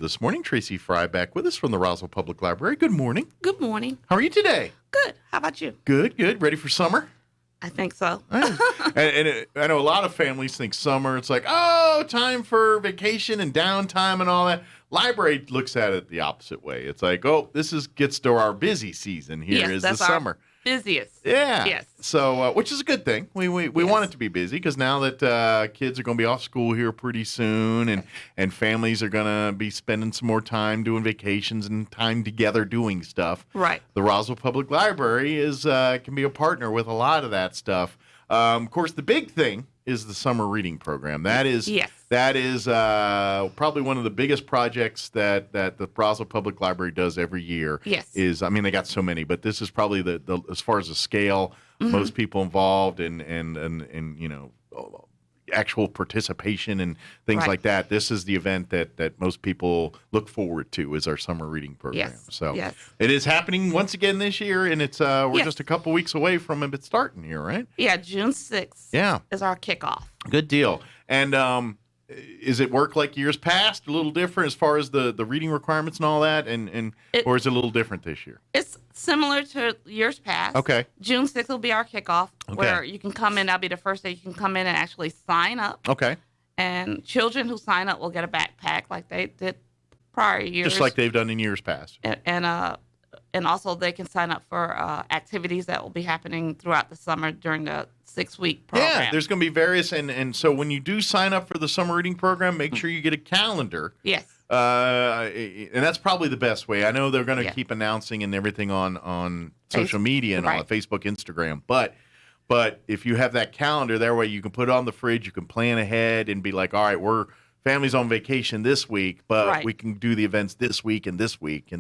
This morning, Tracy Frie back with us from the Roswell Public Library. Good morning. Good morning. How are you today? Good. How about you? Good, good. Ready for summer? I think so. I know a lot of families think summer, it's like, oh, time for vacation and downtime and all that. Library looks at it the opposite way. It's like, oh, gets to our busy season here Yes, is that's the summer. Busiest. Yeah. Yes. So, which is a good thing. We want it to be busy because now that kids are going to be off school here pretty soon, and families are going to be spending some more time doing vacations and time together doing stuff. Right. The Roswell Public Library can be a partner with a lot of that stuff. Of course, the big thing is the summer reading program. That is probably one of the biggest projects that the Roswell Public Library does every year. Yes. They got so many, but this is probably the as far as the scale, most people involved and actual participation and things like that. This is the event that most people look forward to is our summer reading program. Yes. So yes. It is happening once again this year, and it's we're just a couple weeks away from it starting here, right? Yeah, June 6th is our kickoff. Good deal. And is it work like years past, a little different as far as the reading requirements and all that, or is it a little different this year? It's similar to years past. Okay. June 6th will be our kickoff, where you can come in. That'll be the first day you can come in and actually sign up. Okay. And children who sign up will get a backpack like they did prior years. Just like they've done in years past. And also they can sign up for activities that will be happening throughout the summer during the 6-week program. Yeah, there's going to be various, and so when you do sign up for the summer reading program, make sure you get a calendar. Yes. And that's probably the best way. I know they're going to keep announcing and everything on social media and on Facebook, Instagram, but if you have that calendar, that way you can put it on the fridge, you can plan ahead and be like, all right, we're family's on vacation this week, but we can do the events this week and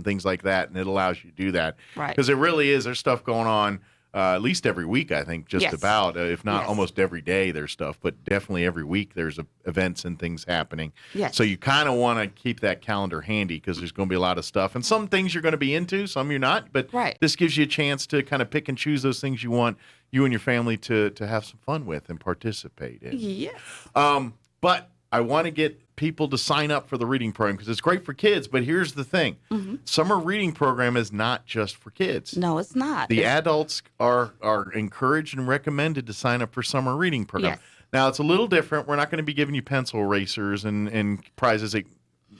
things like that, and it allows you to do that. Right. Because there's stuff going on at least every week, I think, just about, if not almost every day there's stuff, but definitely every week there's events and things happening. Yes. So you kind of want to keep that calendar handy because there's going to be a lot of stuff. And some things you're going to be into, some you're not, but this gives you a chance to kind of pick and choose those things you want you and your family to have some fun with and participate in. Yes. But I want to get people to sign up for the reading program because it's great for kids. But here's the thing. Summer reading program is not just for kids. No, it's not. The adults are encouraged and recommended to sign up for summer reading program. Yes. Now, it's a little different. We're not going to be giving you pencil erasers and prizes that,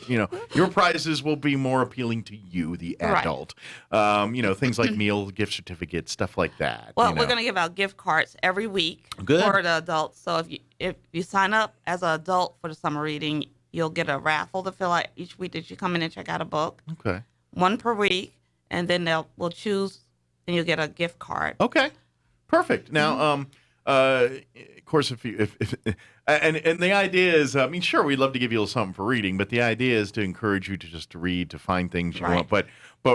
your prizes will be more appealing to you, the adult. Things like meal gift certificates, stuff like that. Well, we're going to give out gift cards every week for the adults. So if you sign up as an adult for the summer reading, you'll get a raffle to fill out each week that you come in and check out a book. Okay. One per week, and then we'll choose, and you'll get a gift card. Okay. Perfect. Now, of course, if the idea is, sure, we'd love to give you a little something for reading, but the idea is to encourage you to read, to find things you want. But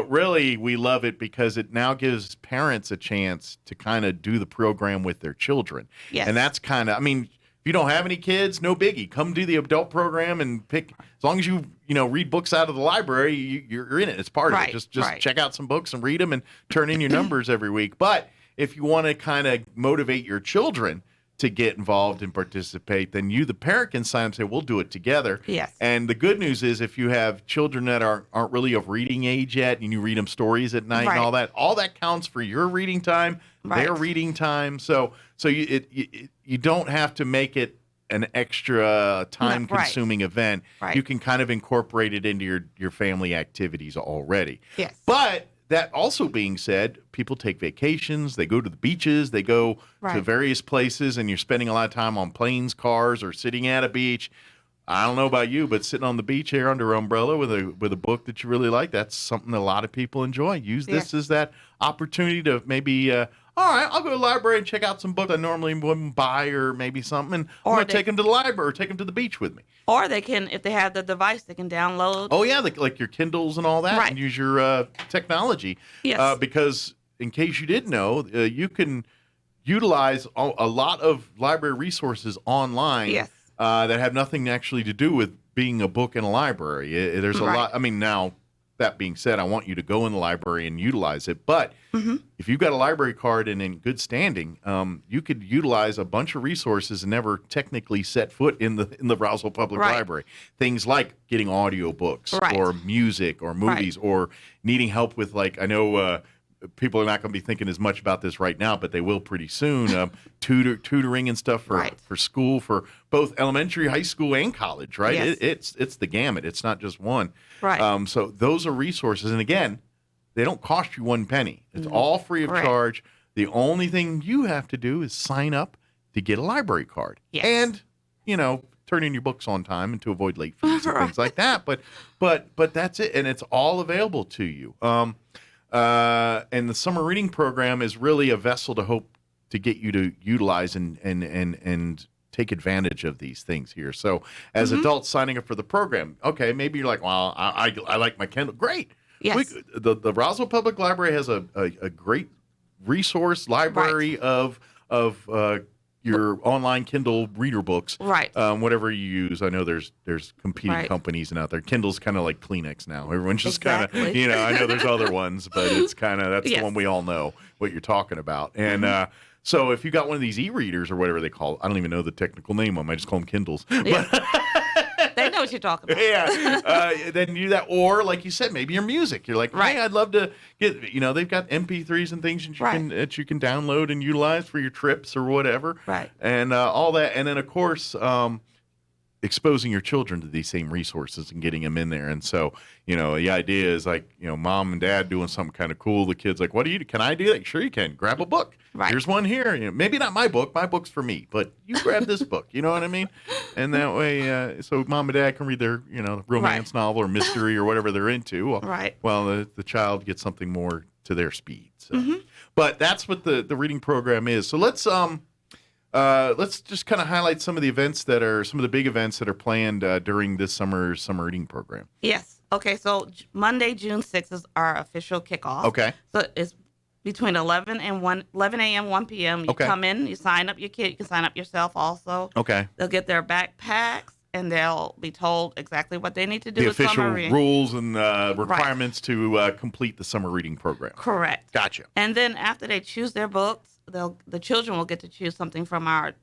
really, we love it because it now gives parents a chance to kind of do the program with their children. Yes. And that's kind of, if you don't have any kids, no biggie. Come do the adult program and pick, as long as you read books out of the library, you're in it. It's part of it. Just check out some books and read them and turn in your numbers every week. But if you want to kind of motivate your children to get involved and participate, then you, the parent, can sign up and say, we'll do it together. Yes. And the good news is if you have children that aren't really of reading age yet and you read them stories at night and all that counts for your reading time, their reading time. So you don't have to make it an extra time-consuming event. Right. You can kind of incorporate it into your family activities already. Yes. But that also being said, people take vacations, they go to the beaches, they go to various places, and you're spending a lot of time on planes, cars, or sitting at a beach. I don't know about you, but sitting on the beach here under an umbrella with a book that you really like, that's something that a lot of people enjoy. Use this as that opportunity to maybe, all right, I'll go to the library and check out some books I normally wouldn't buy or maybe something, and I'm going to take them to the library or take them to the beach with me. Or they can, if they have the device, they can download. Oh, yeah, like your Kindles and all that, and use your technology. Yes. Because in case you didn't know, you can utilize a lot of library resources online that have nothing actually to do with being a book in a library. There's a lot. Now, that being said, I want you to go in the library and utilize it. But if you've got a library card and in good standing, you could utilize a bunch of resources and never technically set foot in the Roswell Public Library. Things like getting audiobooks or music or movies or needing help with, like, I know people are not going to be thinking as much about this right now, but they will pretty soon. Tutoring and stuff for school, for both elementary, high school, and college, right? Yes. It's the gamut. It's not just one. Right. So those are resources. And again, they don't cost you one penny. It's all free of charge. The only thing you have to do is sign up to get a library card. Yes. And, turn in your books on time and to avoid late fees and things like that. But that's it. And it's all available to you. And the summer reading program is really a vessel to hope to get you to utilize and take advantage of these things here. So as adults signing up for the program, okay, maybe you're like, well, I like my Kindle. Great. Yes. The Roswell Public Library has a great resource library of your online Kindle reader books. Right. Whatever you use. I know there's competing companies out there. Kindle's kind of like Kleenex now. Everyone's just kind of, I know there's other ones, but it's kind of, that's the one we all know what you're talking about. And so if you got one of these e-readers or whatever they call it, I don't even know the technical name of them. I just call them Kindles. Yeah. They know what you're talking about. Then do that. Or like you said, maybe your music. You're like, hey, I'd love to get, they've got MP3s and things that you can download and utilize for your trips or whatever. Right. And all that. And then, of course, exposing your children to these same resources and getting them in there. And so, the idea is like, mom and dad doing something kind of cool. The kid's like, what do you do? Can I do that? Sure you can. Grab a book. Right. Here's one here. Maybe not my book. My book's for me, but you grab this book. You know what I mean? And that way, so mom and dad can read their, romance novel or mystery or whatever they're into. Well, the child gets something more to their speed. So. But that's what the reading program is. So let's just kind of highlight some of the big events that are planned during this summer reading program. Yes. Okay. So Monday, June 6th is our official kickoff. Okay. So it's between 11 a.m., 1 p.m. You come in, you sign up your kid. You can sign up yourself also. Okay. They'll get their backpacks, and they'll be told exactly what they need to do. The official rules and requirements to complete the summer reading program. Correct. Gotcha. And then after they choose their books, the children will get to choose something from our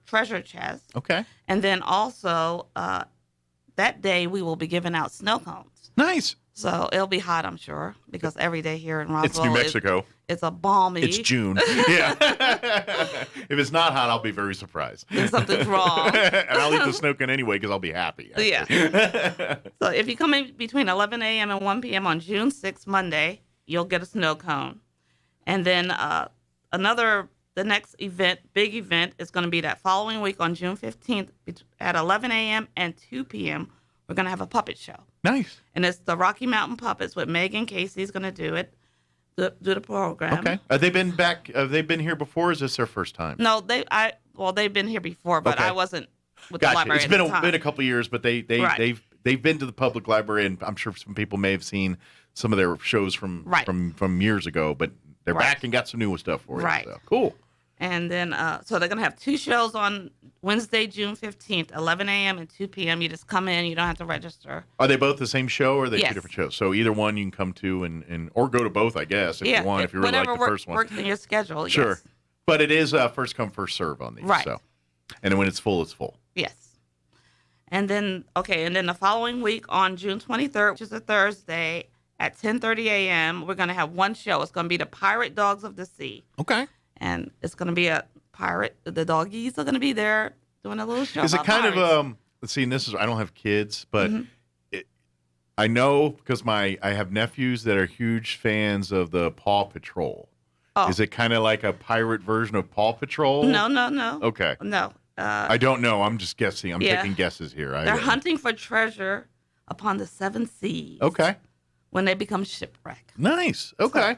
treasure chest. Okay. And then also that day we will be giving out snow cones. Nice. So it'll be hot, I'm sure, because every day here in Roswell, it's New Mexico. It's a balmy. It's June. Yeah. If it's not hot, I'll be very surprised. If something's wrong. And I'll eat the snow cone anyway because I'll be happy. Actually. Yeah. So if you come in between 11 a.m. and 1 p.m. on June 6th, Monday, you'll get a snow cone. And then the next big event is going to be that following week on June 15th at 11 a.m. and 2 p.m. We're going to have a puppet show. Nice. And it's the Rocky Mountain Puppets with Megan Casey's going to do it, do the program. Okay. Have they been back? Have they been here before? Or is this their first time? No, they've been here before, but I wasn't with the library It's been a couple of years, but they've been to the public library, and I'm sure some people may have seen some of their shows from years ago, but they're back and got some new stuff for you. Right. So. Cool. And then, so they're going to have two shows on Wednesday, June 15th, 11 a.m. and 2 p.m. You just come in. You don't have to register. Are they both the same show, or are they two different shows? So either one you can come to or go to both, I guess, if you want, if you really like the first one. Works in your schedule, Sure. Yes. But it is first come, first serve on these. Right. So. And then when it's full, it's full. Yes. And then the following week on June 23rd, which is a Thursday, at 10:30 a.m., we're going to have one show. It's going to be the Pirate Dogs of the Sea. Okay. And it's going to be a pirate. The doggies are going to be there doing a little show. Is it kind of let's see, and this is, I don't have kids, but I know because I have nephews that are huge fans of the Paw Patrol. Oh. Is it kind of like a pirate version of Paw Patrol? No. Okay. No. I don't know. I'm just guessing. I'm taking guesses here. They're hunting for treasure upon the seven seas. Okay. When they become shipwrecked. Nice. Okay.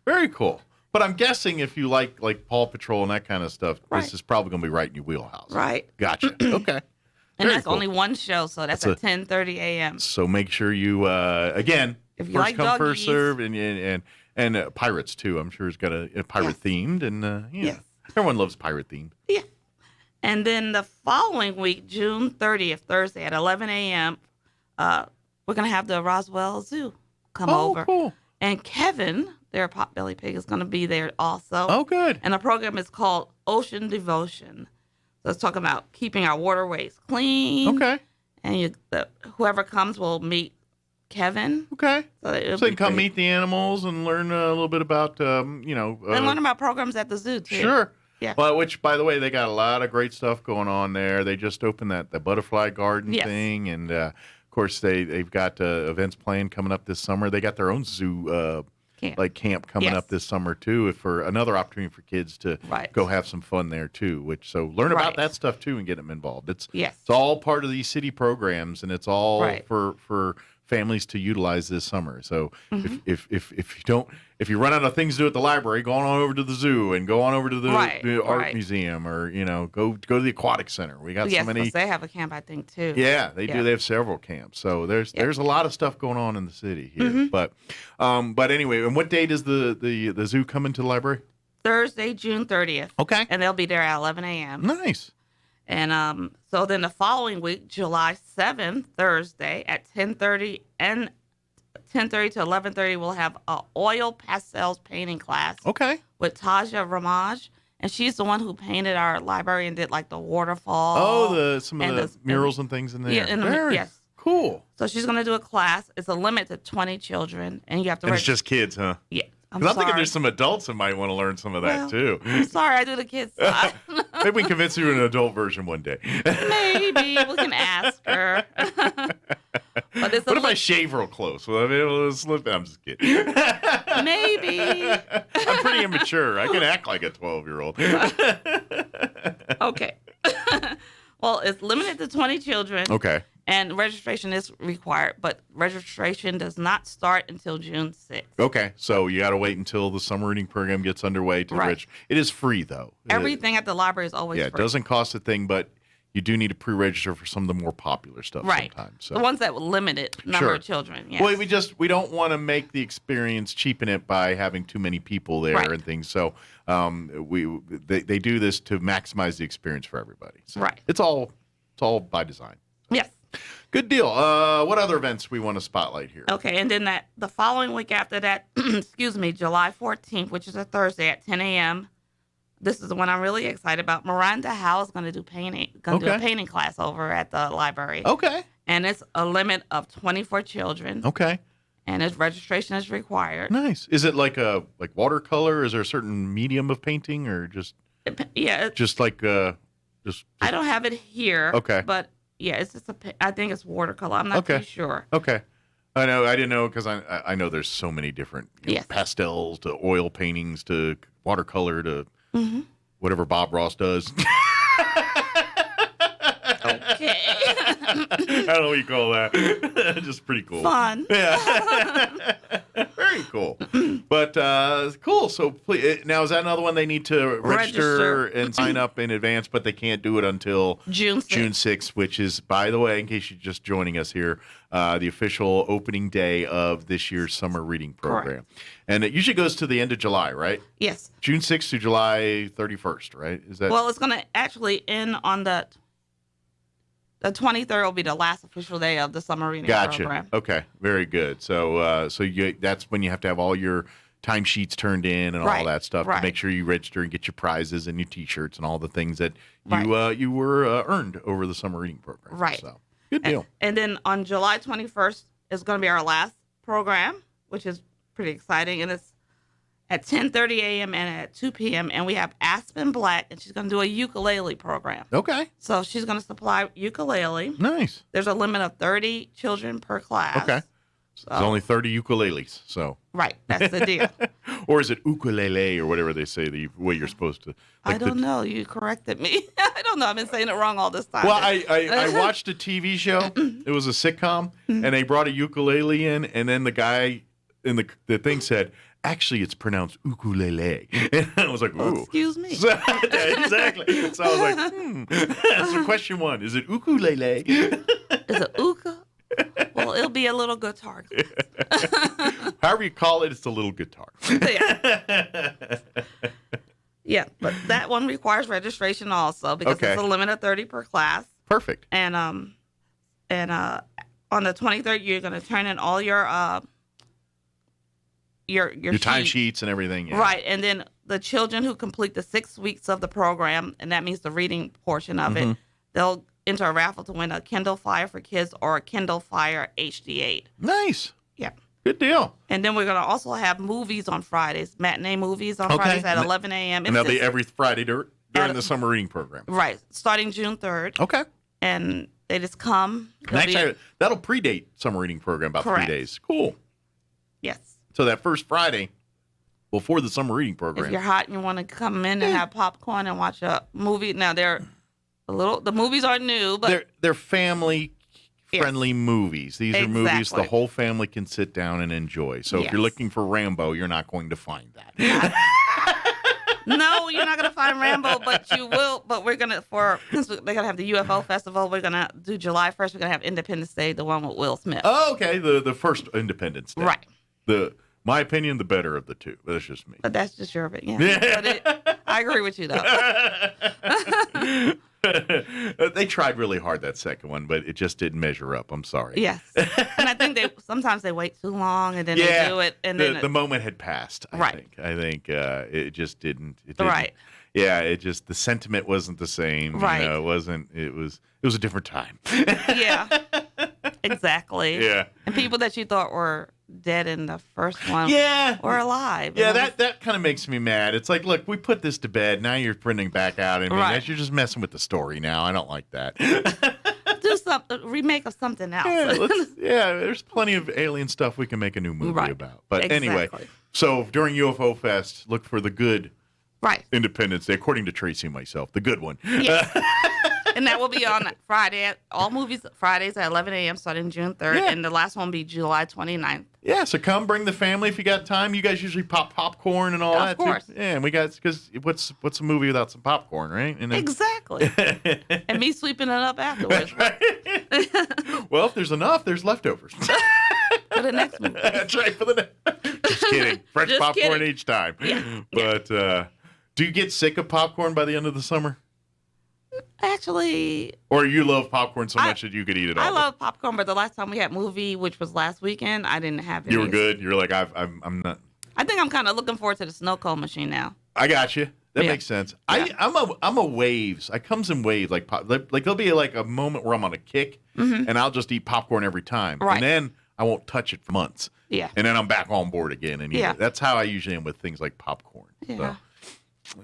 Very cool. But I'm guessing if you like Paw Patrol and that kind of stuff, this is probably going to be right in your wheelhouse. Right. Gotcha. Okay. And that's only one show, so that's at 10:30 a.m. So make sure you, again, if you first like come, doggies, first serve, and pirates too. I'm sure it's got a pirate themed, and yes, everyone loves pirate themed. Yeah. And then the following week, June 30th, Thursday at 11 a.m., we're going to have the Roswell Zoo come over. Cool. And Kevin, their potbelly pig, is going to be there also. Oh, good. And the program is called Ocean Devotion. So it's talking about keeping our waterways clean. Okay. And whoever comes will meet Kevin. Okay. So you can come meet the animals and learn a little bit about, and learn about programs at the zoo, too. Sure. Yeah. Well, which, by the way, they got a lot of great stuff going on there. They just opened the butterfly garden thing. And, of course, they've got events planned coming up this summer. They got their own zoo camp coming up this summer, too, for another opportunity for kids to go have some fun there, too. So learn about that stuff, too, and get them involved. It's all part of these city programs, and it's all for families to utilize this summer. So if you run out of things to do at the library, go on over to the zoo and go on over to the art museum, or go to the aquatic center. We got so many. They have a camp, I think, too. Yeah, they do. They have several camps. So there's a lot of stuff going on in the city here. But anyway, and what date is the zoo coming to the library? Thursday, June 30th. Okay. And they'll be there at 11 a.m. Nice. And so then the following week, July 7th, Thursday at 10:30 to 11:30, we'll have an oil pastels painting class. Okay. With Taja Ramaj. And she's the one who painted our library and did like the waterfall. Oh, some of the murals and things in there. Yeah, yes. Cool. So she's going to do a class. It's a limit to 20 children. And you have to it's just kids, huh? Yeah. I'm thinking there's some adults that might want to learn some of that, too. I'm sorry, I do the kids side. Maybe we can convince you an adult version one day. Maybe. We can ask her. What if I shave real close? Will I be able to slip? I'm just kidding. Maybe. I'm pretty immature. I can act like a 12-year-old. Okay. Well, it's limited to 20 children. Okay. And registration is required, but registration does not start until June 6th. Okay, so you got to wait until the summer reading program gets underway to register. It is free, though. Everything at the library is always free. Yeah, it doesn't cost a thing, but you do need to pre-register for some of the more popular stuff sometimes. So. The ones that were limited number of children. Yes. Well, we don't want to make the experience, cheapen it by having too many people there and things. So they do this to maximize the experience for everybody. So it's all by design. Yes. Good deal. What other events we want to spotlight here? Okay, and then the following week after that, July 14th, which is a Thursday at 10 a.m., this is the one I'm really excited about. Miranda Howe is going to do painting. Do a painting class over at the library. Okay. And it's a limit of 24 children. Okay. And its registration is required. Nice. Is it like watercolor? Is there a certain medium of painting, or just? Yeah. Just like just. I don't have it here. Okay. But yeah, it's just I think it's watercolor. I'm not too sure. Okay. I didn't know because I know there's so many different pastels to oil paintings to watercolor to whatever Bob Ross does. Okay. I don't know what you call that. Just pretty cool. Fun. Yeah. Very cool. But cool. So please, now is that another one they need to register and sign up in advance, but they can't do it until June 6th, which is, by the way, in case you're just joining us here, the official opening day of this year's summer reading program. Correct. And it usually goes to the end of July, right? Yes. June 6th to July 31st, right? Is that? Well, it's going to actually end on the 23rd will be the last official day of the summer reading program. Okay, very good. So that's when you have to have all your timesheets turned in and all that stuff to make sure you register and get your prizes and your T-shirts and all the things that you were earned over the summer reading program. Right. So good deal. And then on July 21st is going to be our last program, which is pretty exciting, and it's at 10:30 a.m. and at 2 p.m. And we have Aspen Black, and she's going to do a ukulele program. Okay. So she's going to supply ukulele. Nice. There's a limit of 30 children per class. Okay. So there's only 30 ukuleles. So. Right. That's the deal. Or is it ukulele or whatever they say the way you're supposed to? Like I don't know. You corrected me. I don't know. I've been saying it wrong all this time. Well, I watched a TV show. It was a sitcom, and they brought a ukulele in, and then the guy in the thing said, actually, it's pronounced ukulele. And I was like, ooh. Excuse me. So, exactly. So I was like, So question one, is it ukulele? Is it uka? Well, it'll be a little guitar class. However you call it, it's a little guitar. Yeah, but that one requires registration also because it's a limit of 30 per class. Perfect. And on the 23rd, you're going to turn in all your time sheets and everything. Yeah. Right. And then the children who complete the 6 weeks of the program, and that means the reading portion of it, they'll enter a raffle to win a Kindle Fire for kids or a Kindle Fire HD8. Nice. Yeah. Good deal. And then we're going to also have movies on Fridays, matinee movies on Fridays at 11 a.m. And they'll be every Friday during the summer reading program. Right. Starting June 3rd. Okay. And they just come. And actually, that'll predate summer reading program about 3 days. Cool. Yes. So that first Friday before the summer reading program. If you're hot and you want to come in and have popcorn and watch a movie. Now, the movies are new, but they're family friendly movies. These are movies the whole family can sit down and enjoy. So if you're looking for Rambo, you're not going to find that. No, you're not going to find Rambo, but you will. But we're going to, since they're going to have the UFO Festival, we're going to do July 1st. We're going to have Independence Day, the one with Will Smith. Oh, okay. The first Independence Day. Right. My opinion, the better of the two. That's just me. But that's just your opinion. But I agree with you, though. They tried really hard, that second one, but it just didn't measure up. I'm sorry. Yes. And I think sometimes they wait too long and then they do it. And then the moment had passed, I think it just didn't. Right. Yeah, the sentiment wasn't the same. Right. It wasn't. It was a different time. Yeah. Exactly. Yeah. And people that you thought were dead in the first one were alive. Yeah, that kind of makes me mad. It's like, look, we put this to bed. Now you're printing back out. I mean, you're just messing with the story now. I don't like that. Do something, remake of something else. There's plenty of alien stuff we can make a new movie about. But anyway, so during UFO Fest, look for the good Independence Day, according to Tracy and myself, the good one. Yes. And that will be on Friday. All movies Fridays at 11 a.m. starting June 3rd. Yeah. And the last one will be July 29th. Yeah, so come bring the family if you got time. You guys usually pop popcorn and all that. Of course. Too. Yeah, and we got, because what's a movie without some popcorn, right? And exactly. And me sweeping it up afterwards. Well, if there's enough, there's leftovers. For the next movie. That's right, for the next. Just kidding. Fresh popcorn each time. Yeah. But do you get sick of popcorn by the end of the summer? Actually, or you love popcorn so much that you could eat it all. I love popcorn, but the last time we had movie, which was last weekend, I didn't have it. You were good. You're like, I'm not. I think I'm kind of looking forward to the snow cone machine now. I got you. That makes sense. Yeah. I'm a waves. I comes in waves. Like there'll be like a moment where I'm on a kick, and I'll just eat popcorn every time, and then I won't touch it for months. Yeah. And then I'm back on board again, and that's how I usually am with things like popcorn. Yeah. So.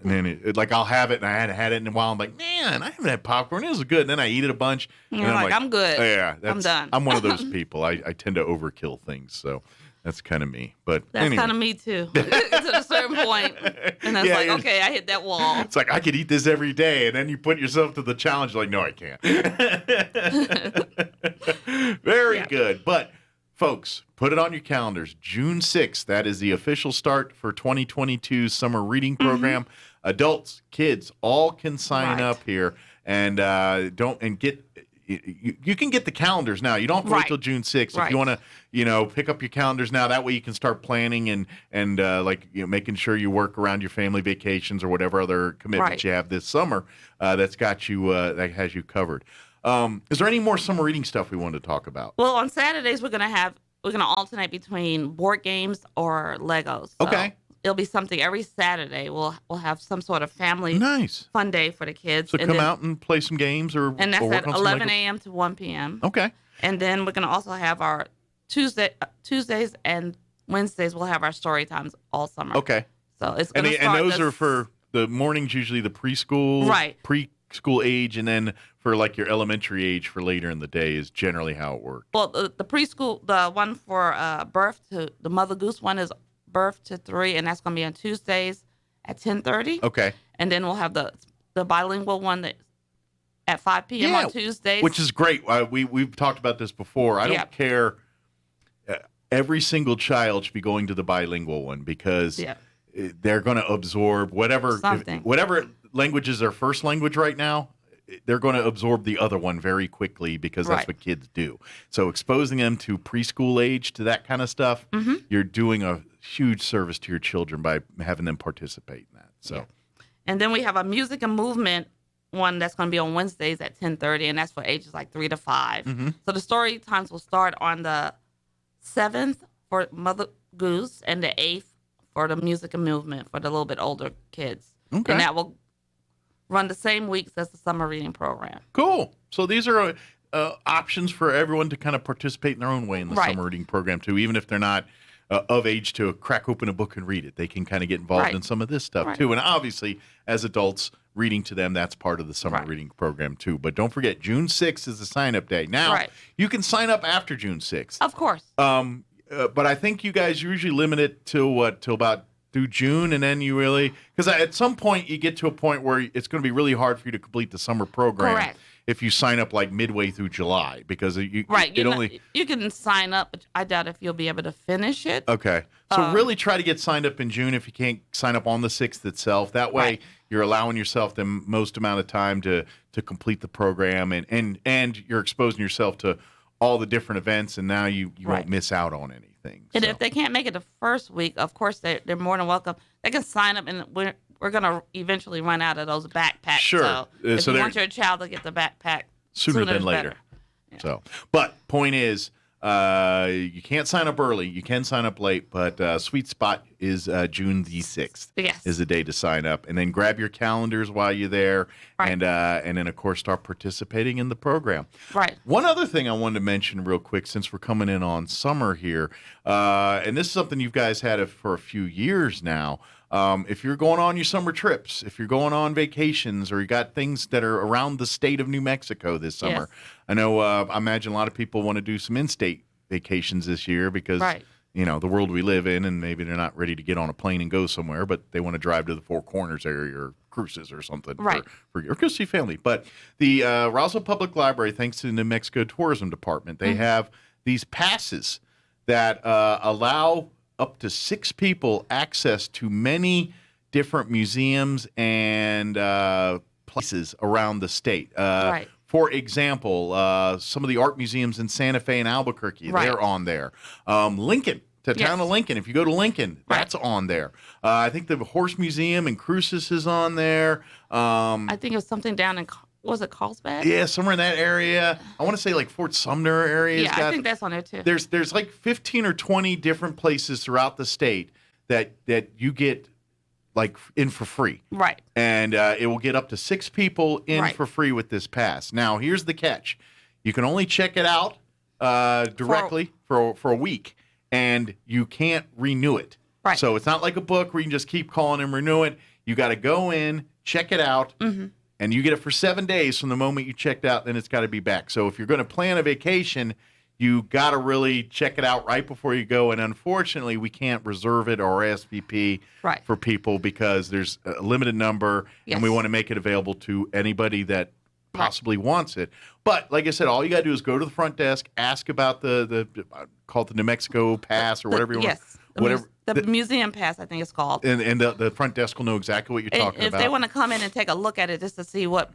And then I'll have it, and I hadn't had it in a while. I'm like, man, I haven't had popcorn. It was good. And then I eat it a bunch. And you're like, I'm good. Yeah, I'm done. I'm one of those people. I tend to overkill things, so that's kind of me. But that's kind of me too, to a certain point. And it's like, okay, I hit that wall. It's like I could eat this every day, and then you put yourself to the challenge. Like, no, I can't. Very good, but. Folks, put it on your calendars. June 6th, that is the official start for 2022's summer reading program. Adults, kids, all can sign up here and get. You can get the calendars now. You don't have to wait till June 6th. If you want to, pick up your calendars now, that way you can start planning and making sure you work around your family vacations or whatever other commitments you have this summer. That's got you. That has you covered. Is there any more summer reading stuff we wanted to talk about? Well, on Saturdays we're gonna alternate between board games or Legos. So okay. It'll be something every Saturday. We'll have some sort of family fun day for the kids. So come out and play some games and that's at 11 a.m. to 1 p.m. Okay. And then we're gonna also have our Tuesdays and Wednesdays. We'll have our story times all summer. Okay. So it's gonna and those are for the mornings, usually the preschool, preschool age, and then for like your elementary age for later in the day is generally how it works. Well, the preschool, the one for birth to the Mother Goose one is birth to 3, and that's going to be on Tuesdays at 10:30. Okay. And then we'll have the bilingual one that at 5 p.m. on Tuesdays, which is great. We've talked about this before. I don't care. Every single child should be going to the bilingual one because they're going to absorb whatever language is their first language right now. They're going to absorb the other one very quickly because that's what kids do. So exposing them to preschool age to that kind of stuff, you're doing a huge service to your children by having them participate in that. So, and then we have a music and movement one that's going to be on Wednesdays at 10:30, and that's for ages like 3 to 5. So the story times will start on the 7th for Mother Goose and the 8th for the music and movement for the little bit older kids. Okay. And that will run the same weeks as the summer reading program. Cool. So these are options for everyone to kind of participate in their own way in the summer reading program too, even if they're not of age to crack open a book and read it. They can kind of get involved in some of this stuff too. And obviously, as adults, reading to them, that's part of the summer reading program too. But don't forget, June 6th is the sign-up day. Now, you can sign up after June 6th. Of course. But I think you guys usually limit it till about through June, and then you really, because at some point you get to a point where it's going to be really hard for you to complete the summer program if you sign up like midway through July, because you can sign up, but I doubt if you'll be able to finish it. Okay, so really try to get signed up in June if you can't sign up on the 6th itself. That way you're allowing yourself the most amount of time to complete the program, and you're exposing yourself to all the different events, and now you won't miss out on anything. And if they can't make it the first week, of course they're more than welcome. They can sign up, and we're going to eventually run out of those backpacks. Sure. So if you want your child to get the backpack sooner than later. Yeah. So, but point is, you can't sign up early. You can sign up late, but sweet spot is June the 6th. Yes. Is the day to sign up, and then grab your calendars while you're there, and then of course start participating in the program. Right. One other thing I wanted to mention real quick, since we're coming in on summer here, and this is something you guys had for a few years now. If you're going on your summer trips, if you're going on vacations, or you got things that are around the state of New Mexico this summer, I know I imagine a lot of people want to do some in-state vacations this year because the world we live in, and maybe they're not ready to get on a plane and go somewhere, but they want to drive to the Four Corners area or Cruces or something for your go see family. But the Roswell Public Library, thanks to the New Mexico Tourism Department, they have these passes that allow up to 6 people access to many different museums and places around the state. For example, some of the art museums in Santa Fe and Albuquerque, they're on there. Lincoln, the town of Lincoln. If you go to Lincoln, that's on there. I think the Horse Museum in Cruces is on there. I think it was something down in, was it Carlsbad? Yeah, somewhere in that area. I want to say like Fort Sumner area. Yeah, I think that's on there too. There's like 15 or 20 different places throughout the state that you get like in for free. Right. And it will get up to 6 people in for free with this pass. Now, here's the catch. You can only check it out directly for a week, and you can't renew it. Right. So it's not like a book where you can just keep calling and renew it. You got to go in, check it out, and you get it for 7 days from the moment you checked out, then it's got to be back. So if you're going to plan a vacation, you got to really check it out right before you go. And unfortunately, we can't reserve it or RSVP for people because there's a limited number, and we want to make it available to anybody that possibly wants it. But like I said, all you got to do is go to the front desk, ask about the call it the New Mexico Pass or whatever you want. Whatever. The museum pass, I think it's called. And the front desk will know exactly what you're talking about. If they want to come in and take a look at it just to see what...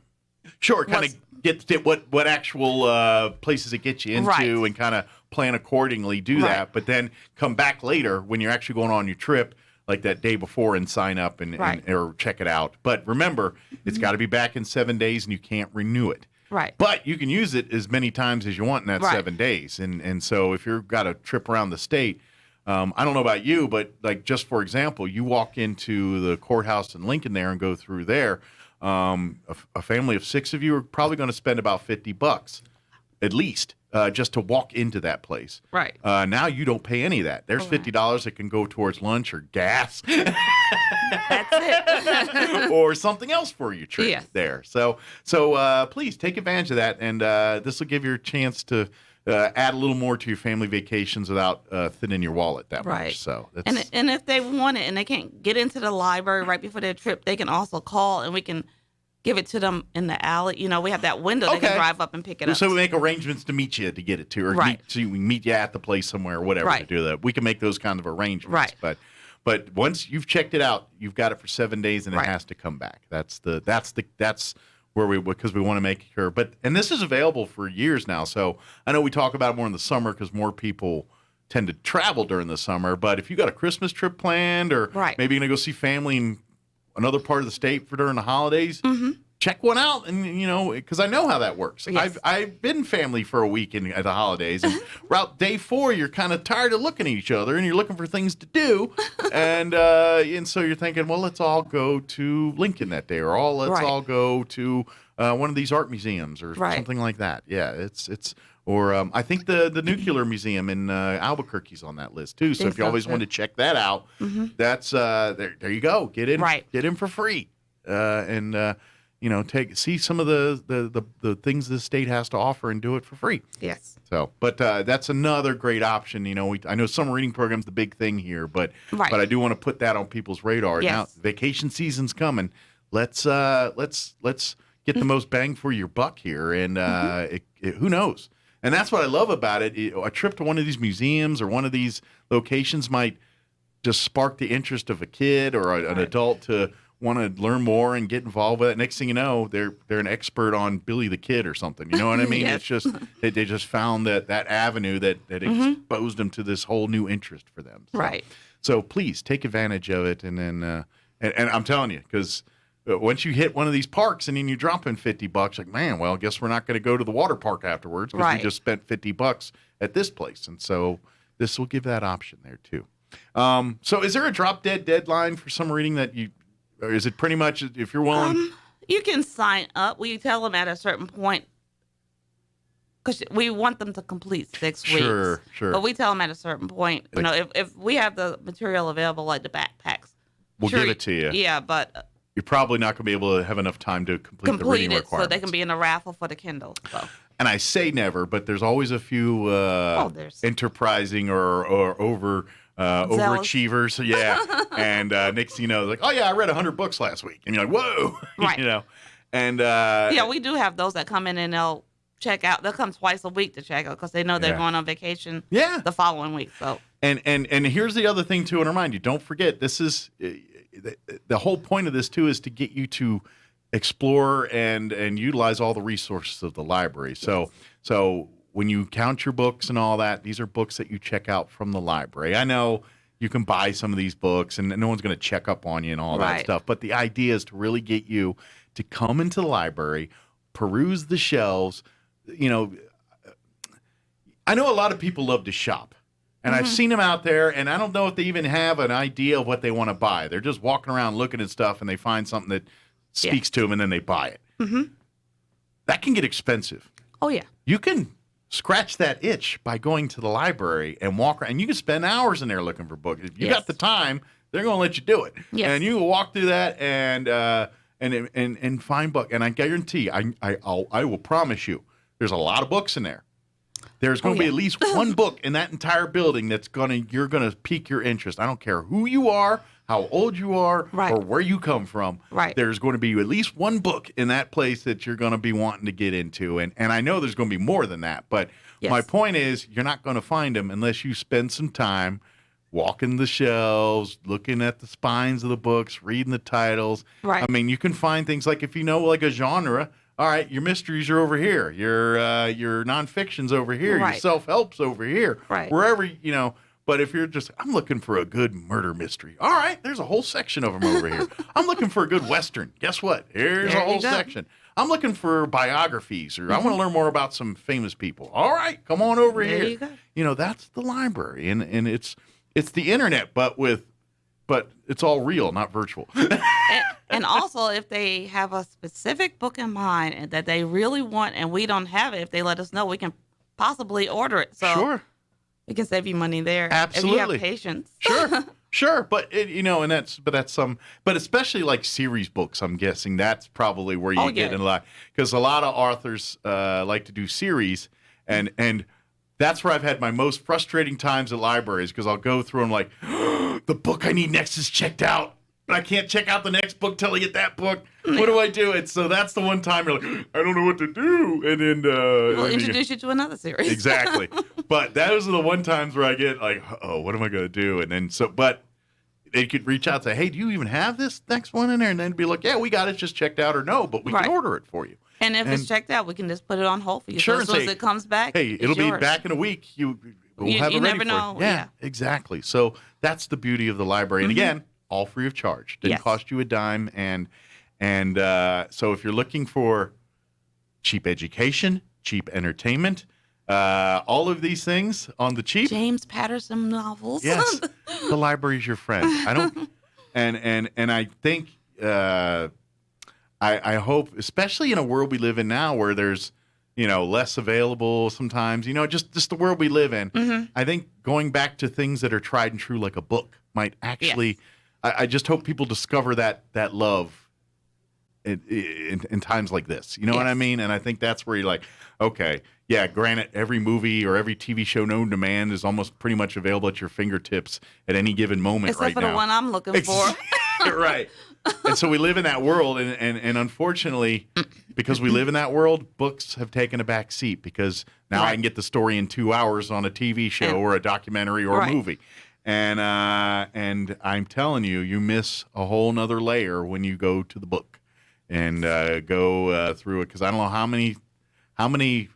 Sure, kind of get what actual places it gets you into and kind of plan accordingly, do that. But then come back later when you're actually going on your trip, like that day before, and sign up and or check it out. But remember, it's got to be back in 7 days, and you can't renew it. Right. But you can use it as many times as you want in that 7 days. And so if you've got a trip around the state... I don't know about you, but like just for example, you walk into the courthouse in Lincoln there and go through there. A family of 6 of you are probably going to spend about $50 at least just to walk into that place. Right. Now you don't pay any of that. There's $50 that can go towards lunch or gas. That's it. Or something else for your trip there. So please take advantage of that, and this will give you a chance to add a little more to your family vacations without thinning your wallet that much. So that's... and if they want it and they can't get into the library right before their trip, they can also call and we can give it to them in the alley. You know, we have that window. They can drive up and pick it up. So we make arrangements to meet you to get it to, or we meet you at the place somewhere or whatever to do that. We can make those kind of arrangements. Right. But once you've checked it out, you've got it for 7 days, and it has to come back. That's where because we want to make sure. And this is available for years now. So I know we talk about it more in the summer because more people tend to travel during the summer. But if you got a Christmas trip planned, or maybe you're going to go see family in another part of the state for during the holidays, check one out, and because I know how that works. Yes. I've been family for a week at the holidays, and around day 4, you're kind of tired of looking at each other, and you're looking for things to do, and so you're thinking, well, let's all go to Lincoln that day, or let's all go to one of these art museums, or something like that. Yeah, it's. Or I think the Nuclear Museum in Albuquerque's on that list too. So if you always want to check that out, that's there you go. Get in for free, and see some of the things the state has to offer and do it for free. Yes. So, but that's another great option. I know summer reading program's the big thing here, but I do want to put that on people's radar. Yes. Now, vacation season's coming. Let's get the most bang for your buck here, and who knows. And that's what I love about it. A trip to one of these museums or one of these locations might just spark the interest of a kid or an adult to want to learn more and get involved with it. Next thing you know, they're an expert on Billy the Kid or something. You know what I mean? Yes. It's just they just found that avenue that exposed them to this whole new interest for them. So, right. So please take advantage of it, and then and I'm telling you, because once you hit one of these parks and then you drop in $50, like, man, well, I guess we're not going to go to the water park afterwards because we just spent $50 at this place. And so this will give that option there too. So is there a drop dead deadline for summer reading or is it pretty much if you're willing? You can sign up. We tell them at a certain point, because we want them to complete 6 weeks. Sure. But we tell them at a certain point, if we have the material available, like the backpacks, we'll give it to you. Yeah, but you're probably not going to be able to have enough time to complete the reading requirements. So they can be in a raffle for the Kindle. So. And I say never, but there's always a few enterprising or overachievers. Yeah. And next thing you know, like, oh, yeah, I read 100 books last week. And you're like, whoa. Right. And we do have those that come in and they'll check out. They'll come twice a week to check out because they know they're going on vacation the following week. So. And here's the other thing, too, and remind you, don't forget, this is the whole point of this, too, is to get you to explore and utilize all the resources of the library. So when you count your books and all that, these are books that you check out from the library. I know you can buy some of these books and no one's going to check up on you and all that stuff, but the idea is to really get you to come into the library, peruse the shelves. I know a lot of people love to shop. And I've seen them out there, and I don't know if they even have an idea of what they want to buy. They're just walking around looking at stuff, and they find something that speaks to them, and then they buy it. That can get expensive. Oh, yeah. You can scratch that itch by going to the library and walk around. And you can spend hours in there looking for books. If you got the time, they're going to let you do it. Yes. And you will walk through that and find books. And I guarantee, I will promise you, there's a lot of books in there. There's going to be at least one book in that entire building you're going to pique your interest. I don't care who you are, how old you are, or where you come from. Right. There's going to be at least one book in that place that you're going to be wanting to get into. And I know there's going to be more than that. But my point is, you're not going to find them unless you spend some time walking the shelves, looking at the spines of the books, reading the titles. Right. I mean, you can find things like if you know like a genre. All right, your mysteries are over here. Your nonfiction's over here. Your self-help's over here. Right. Wherever, But if you're just, I'm looking for a good murder mystery. All right, there's a whole section of them over here. I'm looking for a good Western. Guess what? Here's a whole section. I'm looking for biographies, or I want to learn more about some famous people. All right, come on over here. You go. That's the library, and it's the internet, but it's all real, not virtual. And also, if they have a specific book in mind and that they really want, and we don't have it, if they let us know, we can possibly order it. So we can save you money there. Absolutely. If you have patience. Sure. But but especially like series books, I'm guessing that's probably where you get in a lot, because a lot of authors like to do series, and that's where I've had my most frustrating times at libraries, because I'll go through and I'm like, the book I need next is checked out. I can't check out the next book till I get that book. What do I do? And so that's the one time you're like, I don't know what to do. And then we'll introduce you to another series. Exactly. But those are the one times where I get like, oh, what am I going to do? And then but they could reach out and say, hey, do you even have this next one in there? And then be like, yeah, we got it just checked out, or no, but we can order it for you. And if it's checked out, we can just put it on hold for you. Sure, so as soon as it comes back, hey, it'll be back in a week. We'll have it ready never know. For you. Yeah, exactly. So that's the beauty of the library. And again, all free of charge. Didn't cost you a dime. And And so if you're looking for cheap education, cheap entertainment, all of these things on the cheap. James Patterson novels. Yes, the library's your friend. I don't, and I think I hope, especially in a world we live in now where there's less available sometimes. Just the world we live in. Mm-hmm. I think going back to things that are tried and true, like a book, might actually. Yes. I just hope people discover that love. In times like this, you know what I mean? And I think that's where you're like, okay, yeah, granted, every movie or every TV show known to man is almost pretty much available at your fingertips at any given moment. Except right for now. The one I'm looking for. Right. And so we live in that world, and unfortunately, because we live in that world, books have taken a back seat because now I can get the story in 2 hours on a TV show or a documentary or a movie. And I'm telling you, you miss a whole nother layer when you go to the book. And go through it, because I don't know how many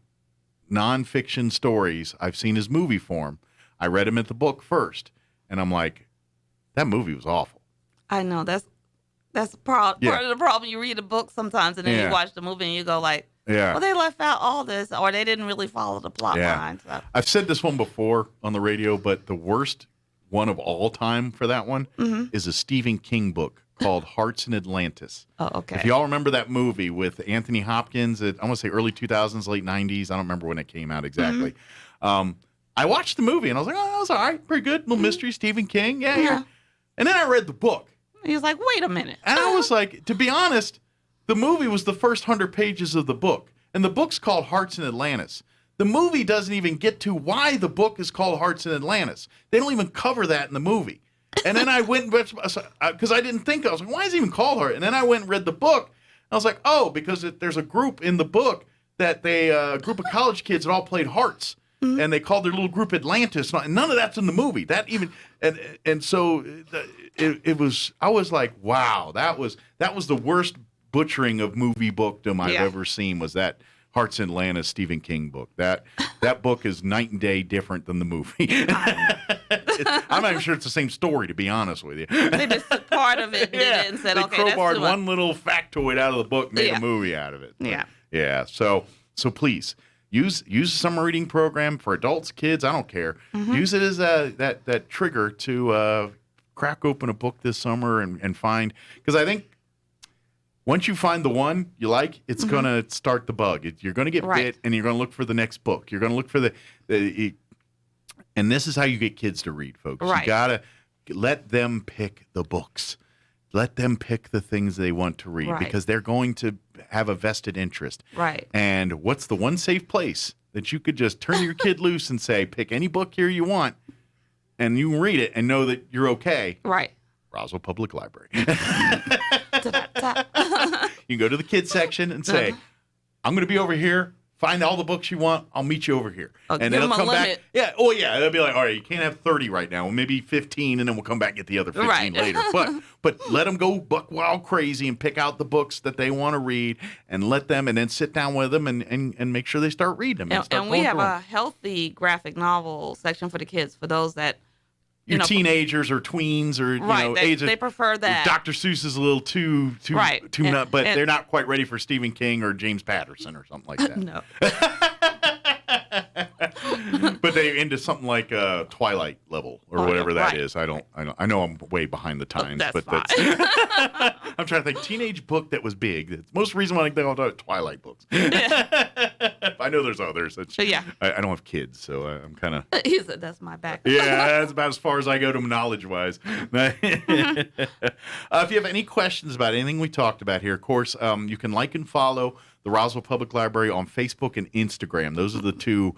nonfiction stories I've seen as movie form. I read them at the book first, and I'm like, that movie was awful. I know that's part of the problem. You read a book sometimes, and then you watch the movie, and you go like, well, they left out all this, or they didn't really follow the plot line. So. I've said this one before on the radio, but the worst one of all time for that one is a Stephen King book called Hearts in Atlantis. Oh, okay. If y'all remember that movie with Anthony Hopkins, I want to say early 2000s, late 90s. I don't remember when it came out exactly. I watched the movie and I was like, oh, that was all right. Pretty good. Little mystery, Stephen King. Yeah. And then I read the book. He was like, wait a minute. And I was like, to be honest, the movie was the first 100 pages of the book. And the book's called Hearts in Atlantis. The movie doesn't even get to why the book is called Hearts in Atlantis. They don't even cover that in the movie. And then I went, because I didn't think, I was like, why is it even called Heart? And then I went and read the book. And I was like, oh, because there's a group in the book that a group of college kids that all played hearts. Mm-hmm. And they called their little group Atlantis. And none of that's in the movie. That even, and so it was, I was like, wow, that was the worst butchering of movie bookdom I've ever seen, was that Hearts in Atlantis Stephen King book. That book is night and day different than the movie. I'm not even sure it's the same story, to be honest with you. They just took part of it and said, okay, that's crowbarred one little factoid out of the book, made a movie out of it. But, So please use a summer reading program for adults, kids. I don't care. Mm-hmm. Use it as that trigger to crack open a book this summer and find, because I think once you find the one you like, it's going to start the bug. You're going to get bit, and you're going to look for the next book. You're going to look for and this is how you get kids to read, folks. Right. You got to let them pick the books. Let them pick the things they want to read, because they're going to have a vested interest. Right. And what's the one safe place that you could just turn your kid loose and say, pick any book here you want, and you can read it and know that you're okay? Right. Roswell Public Library. You can go to the kids section and say, I'm going to be over here. Find all the books you want. I'll meet you over here. And then it'll come back. Yeah. Oh, yeah. They'll be like, all right, you can't have 30 right now. Maybe 15, and then we'll come back and get the other 15 later. But let them go buck wild crazy and pick out the books that they want to read, and let them, and then sit down with them and make sure they start reading them. And we have a healthy graphic novel section for the kids, for those that your teenagers or tweens or age. They prefer that. Dr. Seuss is a little too nut, but they're not quite ready for Stephen King or James Patterson or something like that. No. But they're into something like Twilight level or whatever that is. I know I'm way behind the times, that's fine. I'm trying to think. Teenage book that was big. That's most reason why I think about Twilight books. I know there's others. I don't have kids, so I'm kind of. That's my background. Yeah, that's about as far as I go to knowledge-wise. If you have any questions about anything we talked about here, of course, you can like and follow the Roswell Public Library on Facebook and Instagram. Those are the two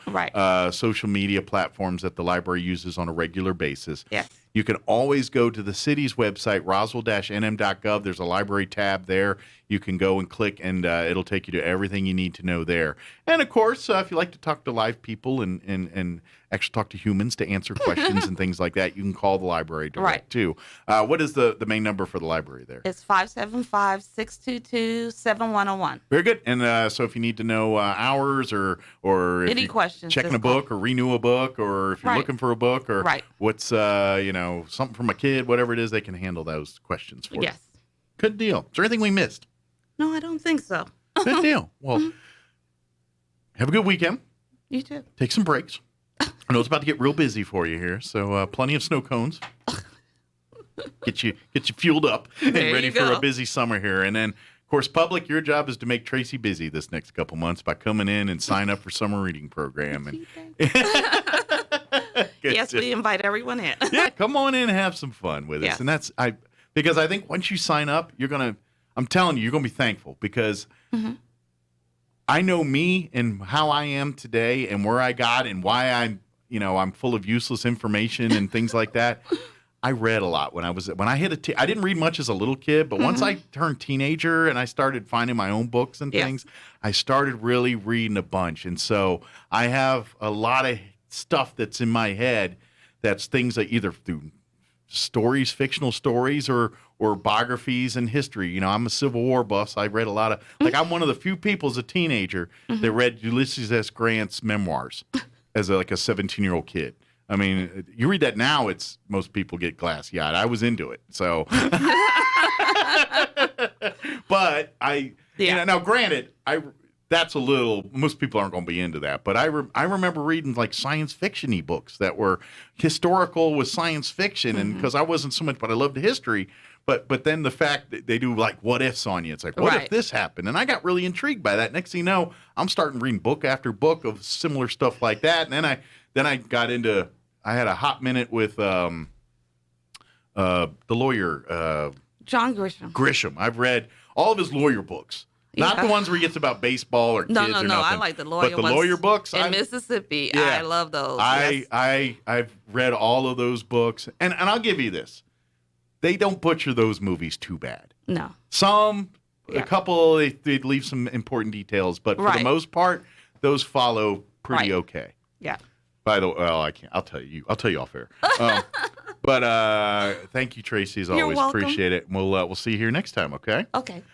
social media platforms that the library uses on a regular basis. Yes. You can always go to the city's website, roswell-nm.gov. There's a library tab there. You can go and click, and it'll take you to everything you need to know there. And, of course, if you like to talk to live people and actually talk to humans to answer questions and things like that, you can call the library direct, too. What is the main number for the library there? It's 575-622-7101. Very good. And so if you need to know hours or if any questions, checking a book or renew a book, or if you're looking for a book, or what's, something from a kid, whatever it is, they can handle those questions for you. Yes. Good deal. Is there anything we missed? No, I don't think so. Good deal. Well, have a good weekend. You too. Take some breaks. I know it's about to get real busy for you here, so plenty of snow cones. Get you fueled up and ready for a busy summer here. And then, of course, public, your job is to make Tracy busy this next couple months by coming in and sign up for summer reading program. And yes, we invite everyone in. Yeah, come on in and have some fun with us. And because I think once you sign up, I'm telling you, you're gonna be thankful because I know me and how I am today and where I got and why I'm full of useless information and things like that. I read a lot when I I didn't read much as a little kid, but once I turned teenager and I started finding my own books and things, I started really reading a bunch. And so I have a lot of stuff that's in my head that's things that either through stories, fictional stories, or biographies and history. I'm a Civil War buff, so I read a lot of, I'm one of the few people as a teenager that read Ulysses S. Grant's memoirs as a 17-year-old kid. I mean, you read that now, most people get glassy-eyed. I was into it, so. But now granted, that's a little, most people aren't going to be into that, but I remember reading science fiction-y books that were historical with science fiction, and because I wasn't so much, but I loved history, but then the fact that they do what ifs on you, it's what if this happened? And I got really intrigued by that. Next thing you know, I'm starting reading book after book of similar stuff like that, and then I got into, I had a hot minute with the lawyer John Grisham. Grisham. I've read all of his lawyer books. Not the ones where he gets about baseball or kids or nothing. No. I like the lawyer But the lawyer books. In Mississippi. Yeah, I love those. I've read all of those books. And I'll give you this. They don't butcher those movies too bad. No. A couple, they leave some important details. But for the most part, those follow pretty okay. Yeah. By the way, I can't. I'll tell you off air. But thank you, Tracy, as always. You're welcome. Appreciate it. We'll see you here next time, okay? Okay.